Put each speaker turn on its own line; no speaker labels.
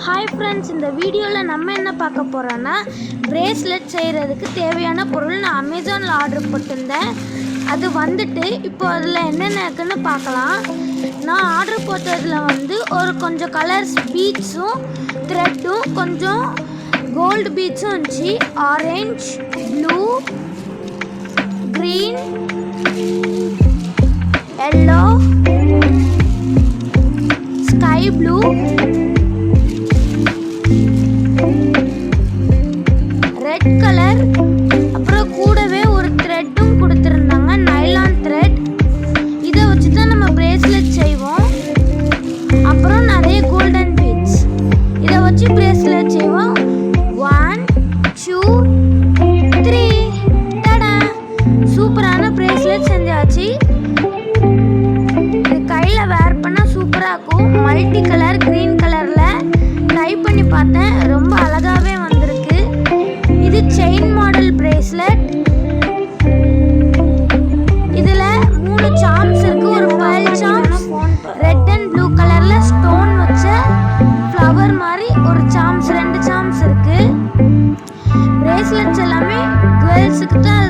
Hi friends, இந்த வீடியோவில் நம்ம என்ன பார்க்க போகிறோன்னா பிரேஸ்லெட் செய்கிறதுக்கு தேவையான பொருள் நான் அமேசானில் ஆர்டர் போட்டிருந்தேன். அது வந்துட்டு இப்போ அதில் என்னென்ன இருக்குன்னு பார்க்கலாம். நான் ஆர்டர் போட்டதில் ஒரு கொஞ்சம் கலர்ஸ் பீட்ஸும் த்ரெட்டும் கொஞ்சம் கோல்டு பீட்ஸும் இருந்துச்சு. Orange, blue, green, yellow, sky blue, red colour, அப்புறம் கூடவே ஒரு த்ரெட்டும் கொடுத்துருந்தாங்க, நைலான் த்ரெட். இதை வச்சு தான் நம்ம பிரேஸ்லெட் செய்வோம். அப்புறம் நிறைய கோல்டன் பீட்ஸ், இதை வச்சு பிரேஸ்லெட் செய்வோம். 1 2 3 டடா, சூப்பரான பிரேஸ்லெட் செஞ்சாச்சு. இது கையில் வேர் பண்ணால் சூப்பராக இருக்கும். மல்டி கலர் க்ரீன் கலரில் ட்ரை பண்ணி பார்த்தேன், ரொம்ப அழகாகவே வந்திருக்கு. இது செயின் மாடல் பிரேஸ்லெட். இதில் 3 சாம்ஸ் இருக்கு. ஒரு pearl charms, red and blue கலரில் ஸ்டோன் வச்ச ஃப்ளவர் மாதிரி ஒரு சாம்ஸ், 2 சாம்ஸ் இருக்கு. பிரேஸ்லெட்ஸ் எல்லாமே கேர்ள்ஸுக்கு தான்